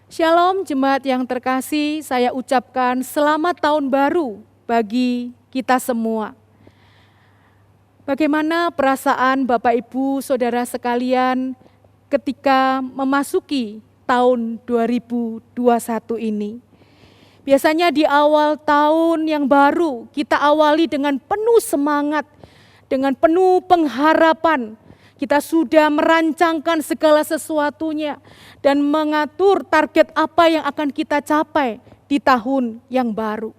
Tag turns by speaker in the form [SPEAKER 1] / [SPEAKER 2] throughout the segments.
[SPEAKER 1] Shalom jemaat yang terkasih, saya ucapkan selamat tahun baru bagi kita semua. Bagaimana perasaan Bapak Ibu Saudara sekalian ketika memasuki tahun 2021 ini? Biasanya di awal tahun yang baru kita awali dengan penuh semangat, dengan penuh pengharapan. Kita sudah merancangkan segala sesuatunya dan mengatur target apa yang akan kita capai di tahun yang baru.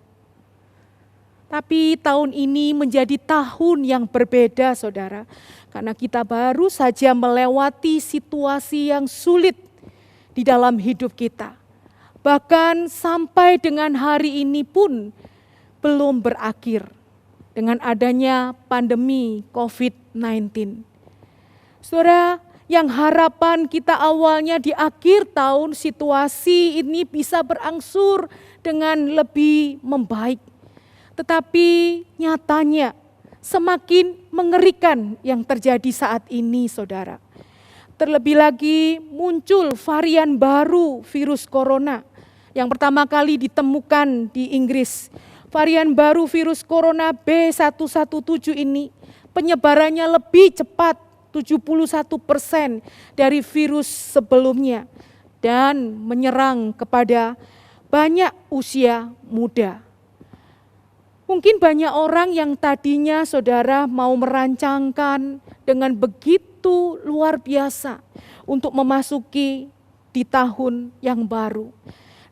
[SPEAKER 1] Tapi tahun ini menjadi tahun yang berbeda, saudara. Karena kita baru saja melewati situasi yang sulit di dalam hidup kita. Bahkan sampai dengan hari ini pun belum berakhir dengan adanya pandemi COVID-19. Saudara, yang harapan kita awalnya di akhir tahun situasi ini bisa berangsur dengan lebih membaik. Tetapi nyatanya semakin mengerikan yang terjadi saat ini, saudara. Terlebih lagi muncul varian baru virus corona yang pertama kali ditemukan di Inggris. Varian baru virus corona B117 ini penyebarannya lebih cepat 71% dari virus sebelumnya dan menyerang kepada banyak usia muda. Mungkin banyak orang yang tadinya saudara mau merancangkan dengan begitu luar biasa untuk memasuki di tahun yang baru.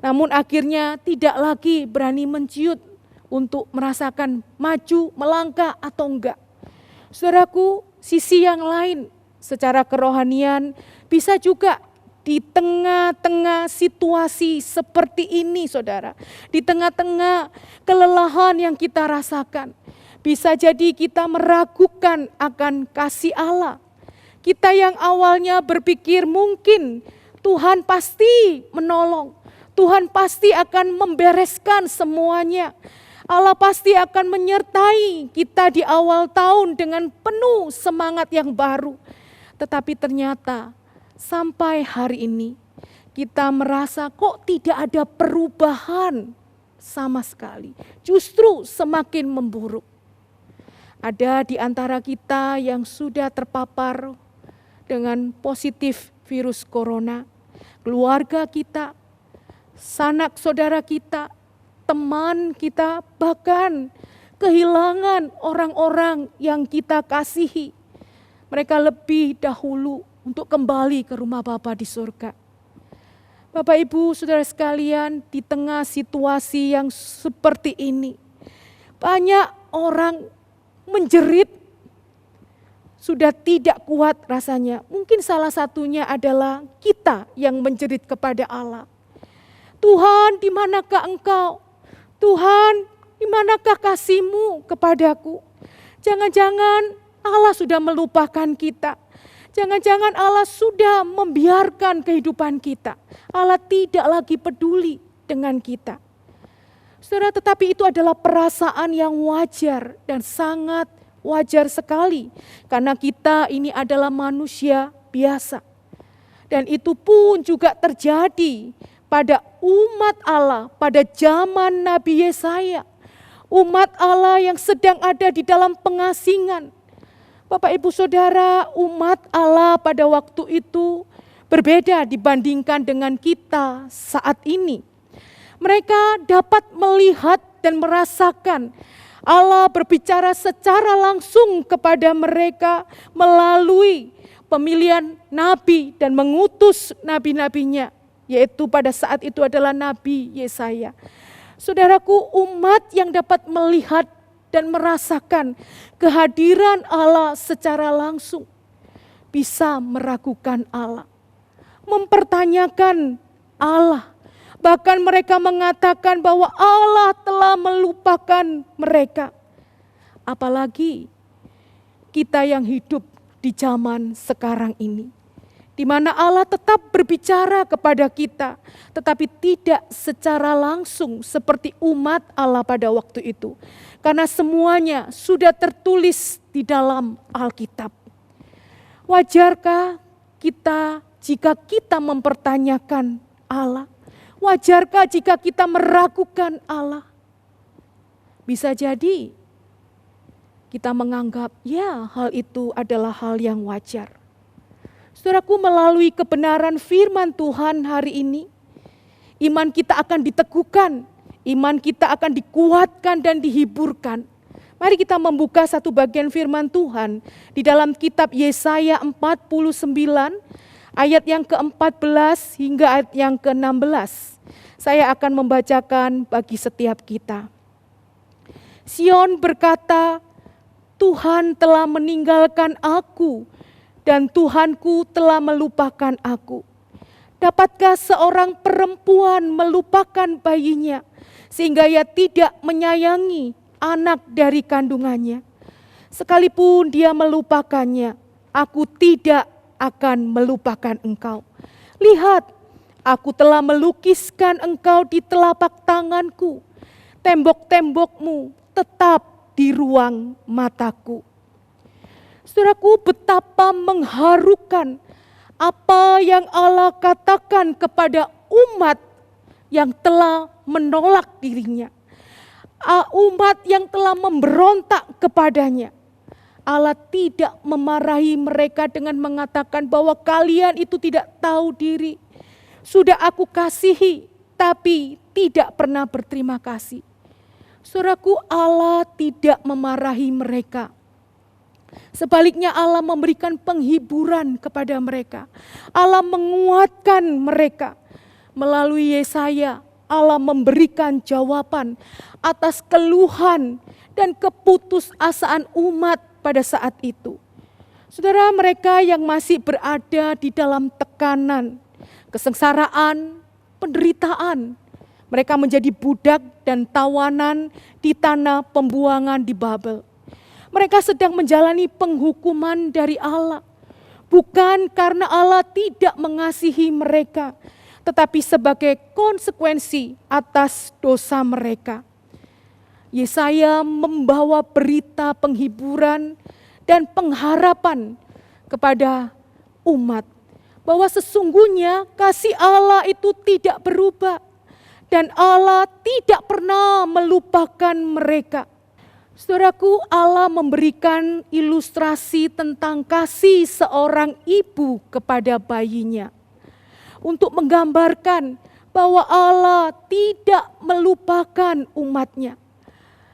[SPEAKER 1] Namun akhirnya tidak lagi berani menciut untuk merasakan maju, melangkah atau enggak. Saudaraku, sisi yang lain secara kerohanian bisa juga di tengah-tengah situasi seperti ini, saudara. Di tengah-tengah kelelahan yang kita rasakan. Bisa jadi kita meragukan akan kasih Allah. Kita yang awalnya berpikir mungkin Tuhan pasti menolong. Tuhan pasti akan membereskan semuanya. Allah pasti akan menyertai kita di awal tahun dengan penuh semangat yang baru. Tetapi ternyata sampai hari ini kita merasa kok tidak ada perubahan sama sekali. Justru semakin memburuk. Ada di antara kita yang sudah terpapar dengan positif virus corona. Keluarga kita, sanak saudara kita, teman kita, bahkan kehilangan orang-orang yang kita kasihi. Mereka lebih dahulu untuk kembali ke rumah Bapa di surga. Bapak Ibu Saudara sekalian, di tengah situasi yang seperti ini, banyak orang menjerit, sudah tidak kuat rasanya. Mungkin salah satunya adalah kita yang menjerit kepada Allah. Tuhan, di manakah Engkau? Tuhan, di manakah kasih-Mu kepadaku? Jangan-jangan Allah sudah melupakan kita. Jangan-jangan Allah sudah membiarkan kehidupan kita. Allah tidak lagi peduli dengan kita. Saudara, tetapi itu adalah perasaan yang wajar dan sangat wajar sekali. Karena kita ini adalah manusia biasa. Dan itu pun juga terjadi pada umat Allah pada zaman Nabi Yesaya. Umat Allah yang sedang ada di dalam pengasingan. Bapak Ibu Saudara, umat Allah pada waktu itu berbeda dibandingkan dengan kita saat ini. Mereka dapat melihat dan merasakan Allah berbicara secara langsung kepada mereka melalui pemilihan nabi dan mengutus nabi-nabinya. Yaitu pada saat itu adalah Nabi Yesaya. Saudaraku, umat yang dapat melihat dan merasakan kehadiran Allah secara langsung bisa meragukan Allah, mempertanyakan Allah. Bahkan mereka mengatakan bahwa Allah telah melupakan mereka. Apalagi kita yang hidup di zaman sekarang ini, di mana Allah tetap berbicara kepada kita, tetapi tidak secara langsung seperti umat Allah pada waktu itu. Karena semuanya sudah tertulis di dalam Alkitab. Wajarkah kita jika kita mempertanyakan Allah? Wajarkah jika kita meragukan Allah? Bisa jadi kita menganggap ya hal itu adalah hal yang wajar. Saudaraku, melalui kebenaran firman Tuhan hari ini, iman kita akan diteguhkan, iman kita akan dikuatkan dan dihiburkan. Mari kita membuka satu bagian firman Tuhan di dalam kitab Yesaya 49 ayat yang ke-14 hingga ayat yang ke-16. Saya akan membacakan bagi setiap kita. Sion berkata, Tuhan telah meninggalkan aku dan Tuhanku telah melupakan aku. Dapatkah seorang perempuan melupakan bayinya sehingga ia tidak menyayangi anak dari kandungannya? Sekalipun dia melupakannya, aku tidak akan melupakan engkau. Lihat, aku telah melukiskan engkau di telapak tanganku. Tembok-tembokmu tetap di ruang mataku. Saudaraku, betapa mengharukan apa yang Allah katakan kepada umat yang telah menolak dirinya. Umat yang telah memberontak kepadanya. Allah tidak memarahi mereka dengan mengatakan bahwa kalian itu tidak tahu diri. Sudah aku kasihi, tapi tidak pernah berterima kasih. Saudaraku, Allah tidak memarahi mereka. Sebaliknya Allah memberikan penghiburan kepada mereka. Allah menguatkan mereka. Melalui Yesaya, Allah memberikan jawaban atas keluhan dan keputusasaan umat pada saat itu. Saudara, mereka yang masih berada di dalam tekanan, kesengsaraan, penderitaan, mereka menjadi budak dan tawanan di tanah pembuangan di Babel. Mereka sedang menjalani penghukuman dari Allah. Bukan karena Allah tidak mengasihi mereka, tetapi sebagai konsekuensi atas dosa mereka. Yesaya membawa berita penghiburan dan pengharapan kepada umat. Bahwa sesungguhnya kasih Allah itu tidak berubah. Dan Allah tidak pernah melupakan mereka. Saudaraku, Allah memberikan ilustrasi tentang kasih seorang ibu kepada bayinya. Untuk menggambarkan bahwa Allah tidak melupakan umatnya.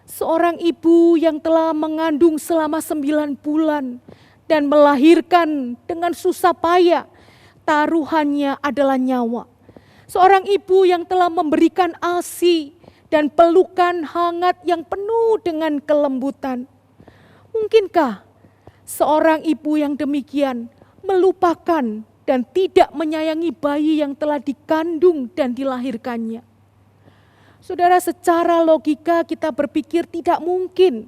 [SPEAKER 1] Seorang ibu yang telah mengandung selama 9 bulan dan melahirkan dengan susah payah, taruhannya adalah nyawa. Seorang ibu yang telah memberikan ASI dan pelukan hangat yang penuh dengan kelembutan. Mungkinkah seorang ibu yang demikian melupakan dan tidak menyayangi bayi yang telah dikandung dan dilahirkannya? Saudara, secara logika kita berpikir tidak mungkin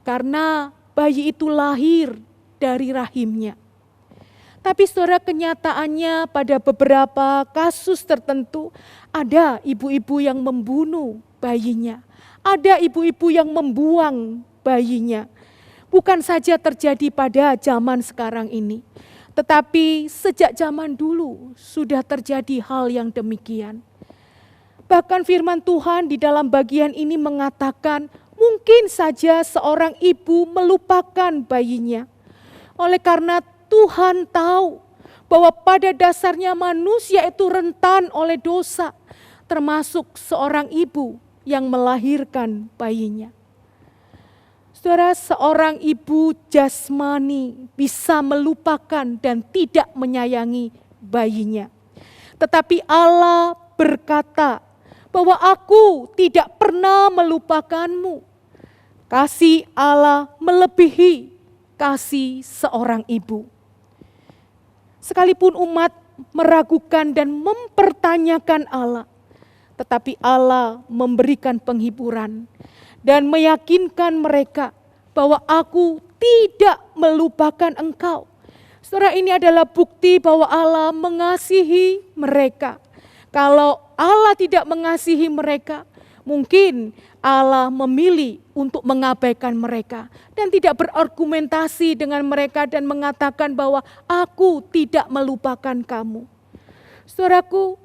[SPEAKER 1] karena bayi itu lahir dari rahimnya. Tapi saudara, kenyataannya pada beberapa kasus tertentu ada ibu-ibu yang membunuh bayinya. Ada ibu-ibu yang membuang bayinya. Bukan saja terjadi pada zaman sekarang ini, tetapi sejak zaman dulu sudah terjadi hal yang demikian. Bahkan firman Tuhan di dalam bagian ini mengatakan mungkin saja seorang ibu melupakan bayinya. Oleh karena Tuhan tahu bahwa pada dasarnya manusia itu rentan oleh dosa, termasuk seorang ibu yang melahirkan bayinya. Saudara, seorang ibu jasmani bisa melupakan dan tidak menyayangi bayinya. Tetapi Allah berkata bahwa aku tidak pernah melupakanmu. Kasih Allah melebihi kasih seorang ibu. Sekalipun umat meragukan dan mempertanyakan Allah, tetapi Allah memberikan penghiburan dan meyakinkan mereka bahwa aku tidak melupakan engkau. Saudara, ini adalah bukti bahwa Allah mengasihi mereka. Kalau Allah tidak mengasihi mereka, mungkin Allah memilih untuk mengabaikan mereka dan tidak berargumentasi dengan mereka dan mengatakan bahwa aku tidak melupakan kamu. Saudaraku,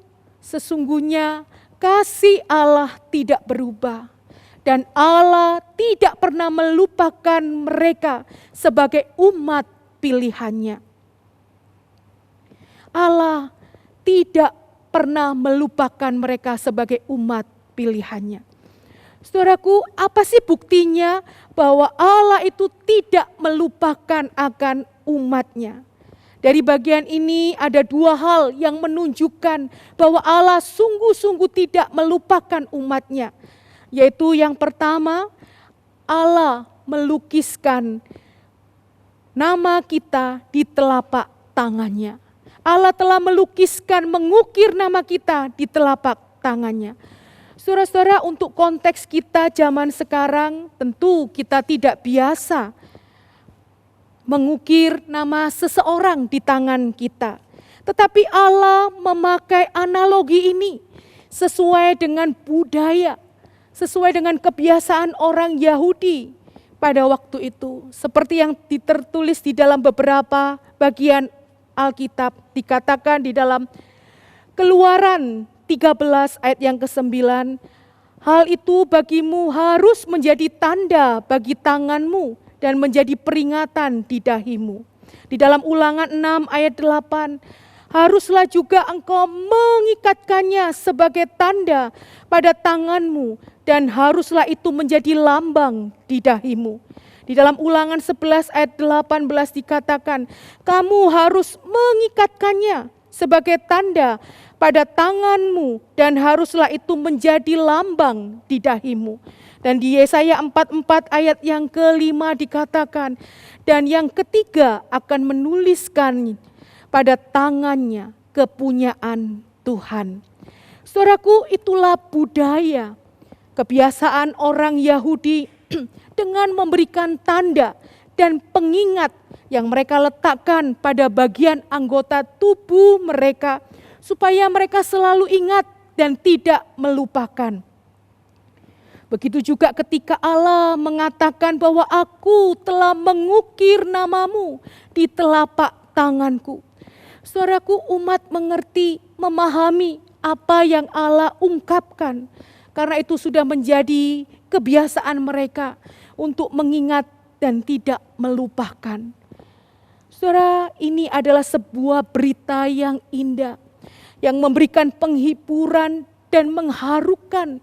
[SPEAKER 1] Sesungguhnya kasih Allah tidak berubah. Dan Allah tidak pernah melupakan mereka sebagai umat pilihannya. Allah tidak pernah melupakan mereka sebagai umat pilihannya. Saudaraku, apa sih buktinya bahwa Allah itu tidak melupakan akan umatnya? Dari bagian ini ada dua hal yang menunjukkan bahwa Allah sungguh-sungguh tidak melupakan umatnya. Yaitu yang pertama, Allah melukiskan nama kita di telapak tangannya. Allah telah melukiskan, mengukir nama kita di telapak tangannya. Saudara-saudara, untuk konteks kita zaman sekarang, tentu kita tidak biasa mengukir nama seseorang di tangan kita. Tetapi Allah memakai analogi ini sesuai dengan budaya, sesuai dengan kebiasaan orang Yahudi pada waktu itu. Seperti yang tertulis di dalam beberapa bagian Alkitab, dikatakan di dalam Keluaran 13 ayat yang ke-9, hal itu bagimu harus menjadi tanda bagi tanganmu dan menjadi peringatan di dahimu. Di dalam Ulangan 6 ayat 8, haruslah juga engkau mengikatkannya sebagai tanda pada tanganmu dan haruslah itu menjadi lambang di dahimu. Di dalam Ulangan 11 ayat 18 dikatakan, kamu harus mengikatkannya sebagai tanda pada tanganmu dan haruslah itu menjadi lambang di dahimu. Dan di Yesaya 44 ayat yang ke-5 dikatakan, dan yang ketiga akan menuliskan pada tangannya kepunyaan Tuhan. Saudaraku, itulah budaya, kebiasaan orang Yahudi dengan memberikan tanda dan pengingat yang mereka letakkan pada bagian anggota tubuh mereka supaya mereka selalu ingat dan tidak melupakan. Begitu juga ketika Allah mengatakan bahwa aku telah mengukir namamu di telapak tanganku. Saudaraku, umat mengerti, memahami apa yang Allah ungkapkan. Karena itu sudah menjadi kebiasaan mereka untuk mengingat dan tidak melupakan. Saudara, ini adalah sebuah berita yang indah, yang memberikan penghiburan dan mengharukan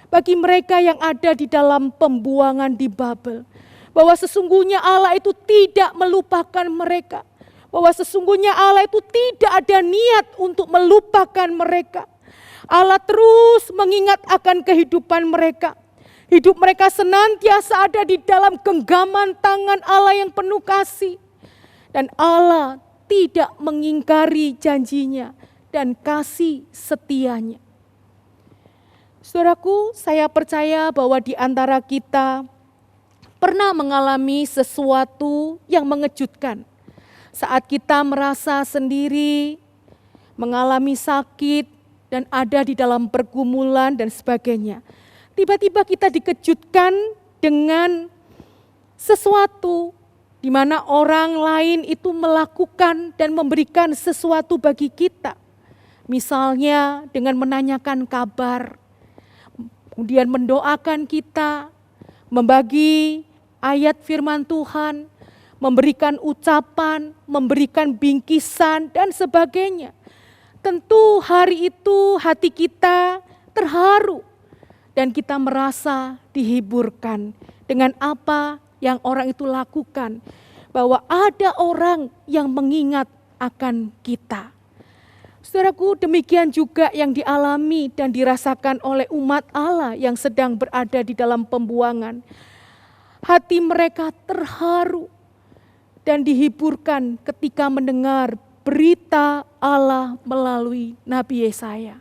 [SPEAKER 1] bagi mereka yang ada di dalam pembuangan di Babel. Bahwa sesungguhnya Allah itu tidak melupakan mereka. Bahwa sesungguhnya Allah itu tidak ada niat untuk melupakan mereka. Allah terus mengingat akan kehidupan mereka. Hidup mereka senantiasa ada di dalam genggaman tangan Allah yang penuh kasih. Dan Allah tidak mengingkari janjinya dan kasih setianya. Saudaraku, saya percaya bahwa di antara kita pernah mengalami sesuatu yang mengejutkan. Saat kita merasa sendiri, mengalami sakit, dan ada di dalam pergumulan dan sebagainya. Tiba-tiba kita dikejutkan dengan sesuatu di mana orang lain itu melakukan dan memberikan sesuatu bagi kita. Misalnya dengan menanyakan kabar, kemudian mendoakan kita, membagi ayat firman Tuhan, memberikan ucapan, memberikan bingkisan dan sebagainya. Tentu hari itu hati kita terharu dan kita merasa dihiburkan dengan apa yang orang itu lakukan. Bahwa ada orang yang mengingat akan kita. Saudaraku, demikian juga yang dialami dan dirasakan oleh umat Allah yang sedang berada di dalam pembuangan. Hati mereka terharu dan dihiburkan ketika mendengar berita Allah melalui Nabi Yesaya.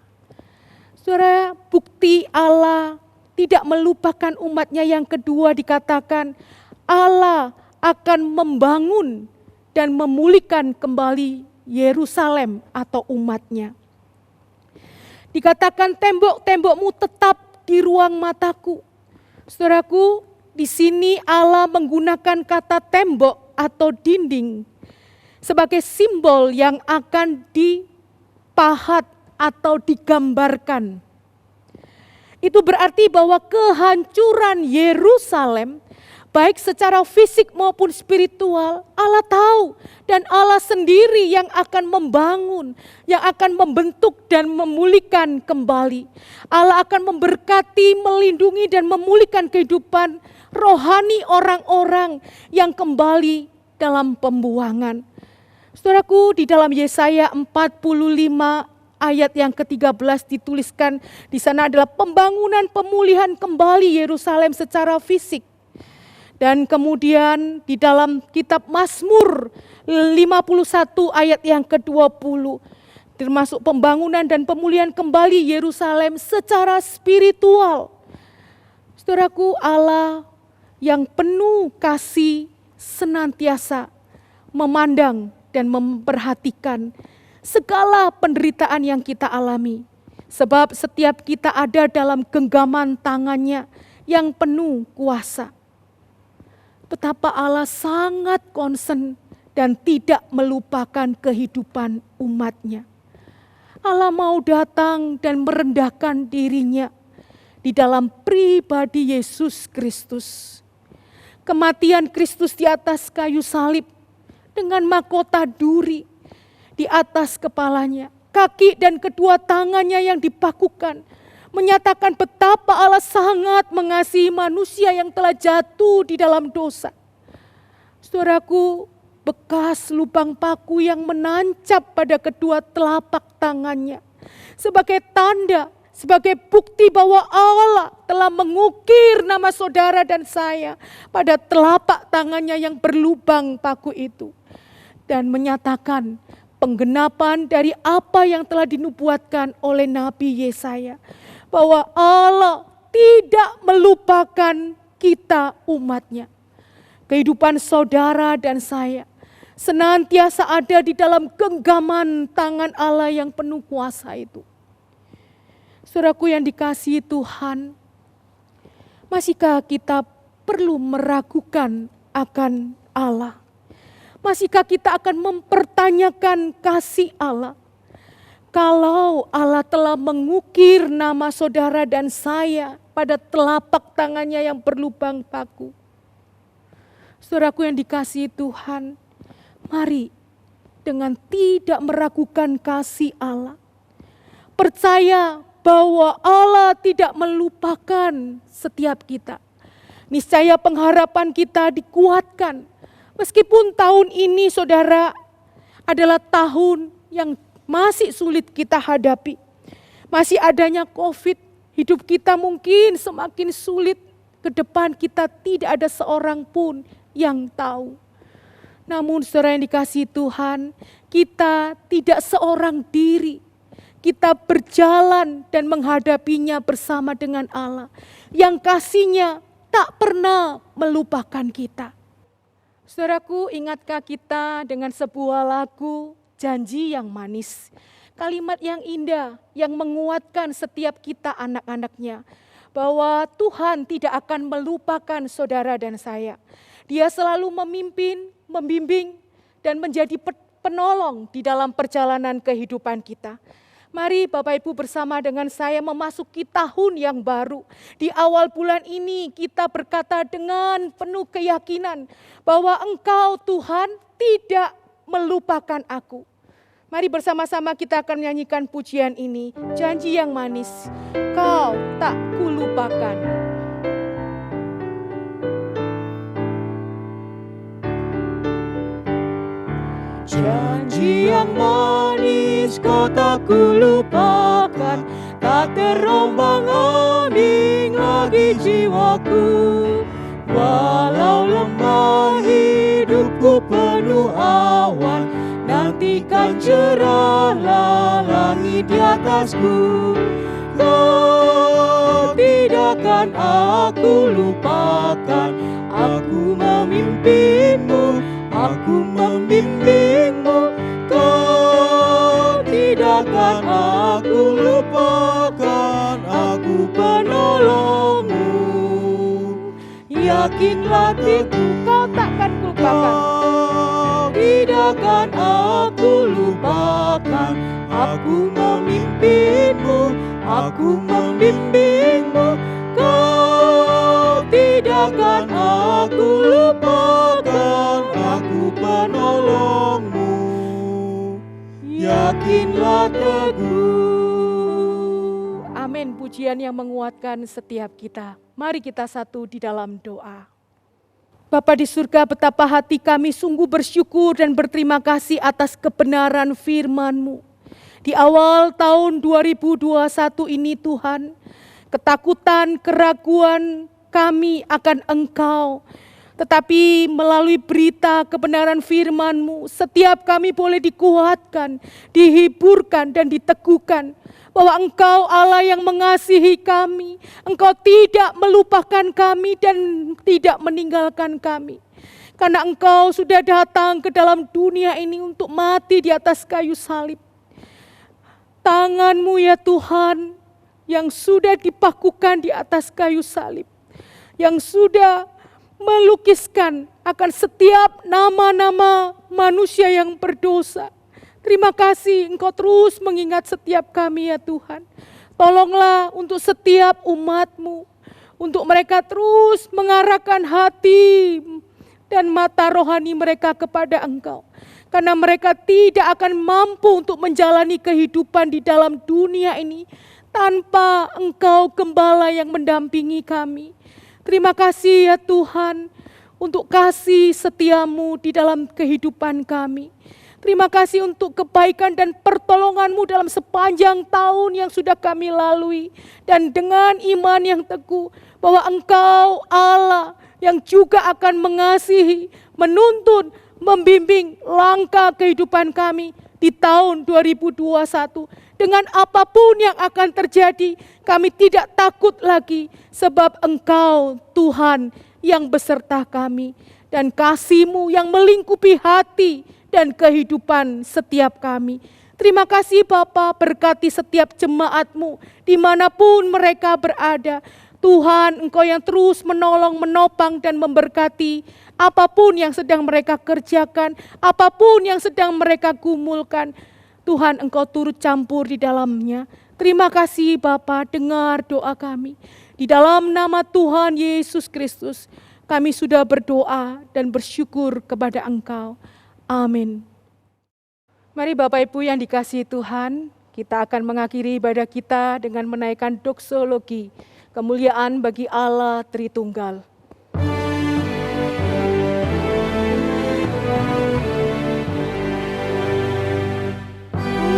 [SPEAKER 1] Saudara, bukti Allah tidak melupakan umatnya yang kedua dikatakan Allah akan membangun dan memulihkan kembali Yerusalem atau umatnya. Dikatakan tembok-tembokmu tetap di ruang mataku. Saudaraku, di sini Allah menggunakan kata tembok atau dinding sebagai simbol yang akan dipahat atau digambarkan. Itu berarti bahwa kehancuran Yerusalem, baik secara fisik maupun spiritual, Allah tahu. Dan Allah sendiri yang akan membangun, yang akan membentuk dan memulihkan kembali. Allah akan memberkati, melindungi dan memulihkan kehidupan rohani orang-orang yang kembali dalam pembuangan. Saudaraku, di dalam Yesaya 45 ayat yang ke-13 dituliskan di sana adalah pembangunan pemulihan kembali Yerusalem secara fisik. Dan kemudian di dalam kitab Mazmur 51 ayat yang ke-20 termasuk pembangunan dan pemulihan kembali Yerusalem secara spiritual. Saudaraku, Allah yang penuh kasih senantiasa memandang dan memperhatikan segala penderitaan yang kita alami. Sebab setiap kita ada dalam genggaman tangannya yang penuh kuasa. Betapa Allah sangat concern dan tidak melupakan kehidupan umatnya. Allah mau datang dan merendahkan dirinya di dalam pribadi Yesus Kristus. Kematian Kristus di atas kayu salib dengan mahkota duri di atas kepalanya, kaki dan kedua tangannya yang dipakukan, menyatakan betapa Allah sangat mengasihi manusia yang telah jatuh di dalam dosa. Saudaraku, bekas lubang paku yang menancap pada kedua telapak tangannya, sebagai tanda, sebagai bukti bahwa Allah telah mengukir nama saudara dan saya pada telapak tangannya yang berlubang paku itu. Dan menyatakan penggenapan dari apa yang telah dinubuatkan oleh Nabi Yesaya. Bahwa Allah tidak melupakan kita umatnya. Kehidupan saudara dan saya senantiasa ada di dalam genggaman tangan Allah yang penuh kuasa itu. Saudaraku yang dikasihi Tuhan, masihkah kita perlu meragukan akan Allah? Masihkah kita akan mempertanyakan kasih Allah? Kalau Allah telah mengukir nama saudara dan saya pada telapak tangannya yang berlubang paku. Saudaraku yang dikasihi Tuhan, mari dengan tidak meragukan kasih Allah, percaya bahwa Allah tidak melupakan setiap kita. Niscaya pengharapan kita dikuatkan. Meskipun tahun ini saudara adalah tahun yang masih sulit kita hadapi. Masih adanya COVID, hidup kita mungkin semakin sulit. Ke depan kita tidak ada seorang pun yang tahu. Namun saudara yang dikasihi Tuhan, kita tidak seorang diri. Kita berjalan dan menghadapinya bersama dengan Allah. Yang kasih-Nya tak pernah melupakan kita. Saudaraku, ingatkah kita dengan sebuah lagu Janji yang Manis? Kalimat yang indah yang menguatkan setiap kita anak-anaknya. Bahwa Tuhan tidak akan melupakan saudara dan saya. Dia selalu memimpin, membimbing, dan menjadi penolong di dalam perjalanan kehidupan kita. Mari Bapak Ibu bersama dengan saya memasuki tahun yang baru. Di awal bulan ini kita berkata dengan penuh keyakinan bahwa Engkau Tuhan tidak melupakan aku. Mari bersama-sama kita akan menyanyikan pujian ini. Janji yang manis, Kau tak kulupakan.
[SPEAKER 2] Janji yang manis kau tak kulupakan, tak terombang-ambing lagi jiwaku. Walau lemah hidupku penuh awan, nantikan cerahlah langit di atasku. Kau tidakkan aku lupakan, aku memimpinmu, aku membimbingmu. Kau tidakkan aku lupakan, aku penolongmu. Yakinlah hatiku,
[SPEAKER 1] Kau takkan kulupakan.
[SPEAKER 2] kau tidakkan aku lupakan. Tuhan, aku memimpinmu, aku membimbingmu. Kau tidak akan aku lupakan, aku penolongmu. Yakinlah teguh.
[SPEAKER 1] Amin, pujian yang menguatkan setiap kita. Mari kita satu di dalam doa. Bapa di surga, betapa hati kami sungguh bersyukur dan berterima kasih atas kebenaran firman-Mu. Di awal tahun 2021 ini Tuhan, ketakutan, keraguan kami akan Engkau. Tetapi melalui berita kebenaran firman-Mu, setiap kami boleh dikuatkan, dihiburkan dan diteguhkan. Bahwa Engkau Allah yang mengasihi kami, Engkau tidak melupakan kami dan tidak meninggalkan kami. Karena Engkau sudah datang ke dalam dunia ini untuk mati di atas kayu salib. Tangan-Mu ya Tuhan, yang sudah dipakukan di atas kayu salib, yang sudah melukiskan akan setiap nama-nama manusia yang berdosa. Terima kasih Engkau terus mengingat setiap kami ya Tuhan. Tolonglah untuk setiap umat-Mu, untuk mereka terus mengarahkan hati dan mata rohani mereka kepada Engkau. Karena mereka tidak akan mampu untuk menjalani kehidupan di dalam dunia ini tanpa Engkau Gembala yang mendampingi kami. Terima kasih ya Tuhan untuk kasih setia-Mu di dalam kehidupan kami. Terima kasih untuk kebaikan dan pertolongan-Mu dalam sepanjang tahun yang sudah kami lalui. Dan dengan iman yang teguh bahwa Engkau Allah yang juga akan mengasihi, menuntun, membimbing langkah kehidupan kami di tahun 2021. Dengan apapun yang akan terjadi, kami tidak takut lagi sebab Engkau Tuhan yang beserta kami. Dan kasih-Mu yang melingkupi hati dan kehidupan setiap kami. Terima kasih Bapa, berkati setiap jemaat-Mu dimanapun mereka berada. Tuhan, Engkau yang terus menolong, menopang dan memberkati apapun yang sedang mereka kerjakan, apapun yang sedang mereka gumulkan. Tuhan, Engkau turut campur di dalamnya. Terima kasih Bapa, dengar doa kami. Di dalam nama Tuhan Yesus Kristus, kami sudah berdoa dan bersyukur kepada Engkau. Amin. Mari Bapak Ibu yang dikasihi Tuhan, kita akan mengakhiri ibadah kita dengan menaikkan doksologi, kemuliaan bagi Allah Tritunggal.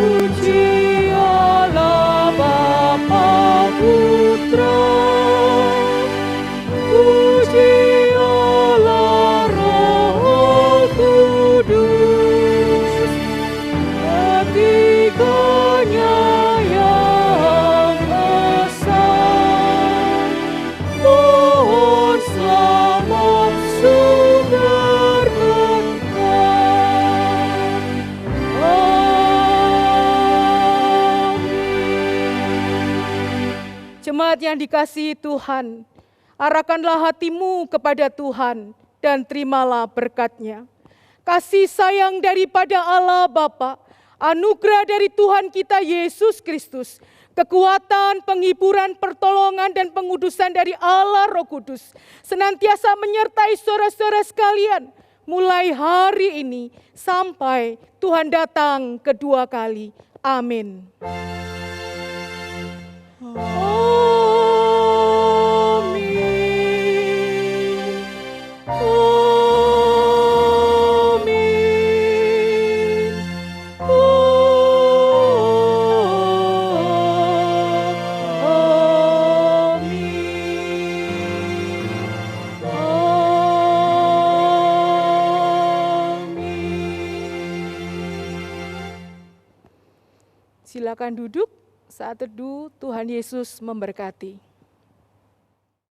[SPEAKER 2] Puji Allah Bapa Putra, puji Allah Roh Kudus, ketiganya yang esa. Mohon selamat sumber berkat.
[SPEAKER 1] Jemaat yang dikasihi Tuhan, arahkanlah hatimu kepada Tuhan dan terimalah berkat-Nya. Kasih sayang daripada Allah Bapa, anugerah dari Tuhan kita Yesus Kristus, kekuatan, penghiburan, pertolongan dan pengudusan dari Allah Roh Kudus senantiasa menyertai saudara-saudara sekalian mulai hari ini sampai Tuhan datang kedua kali. Amin. Silakan duduk, saat teduh Tuhan Yesus memberkati.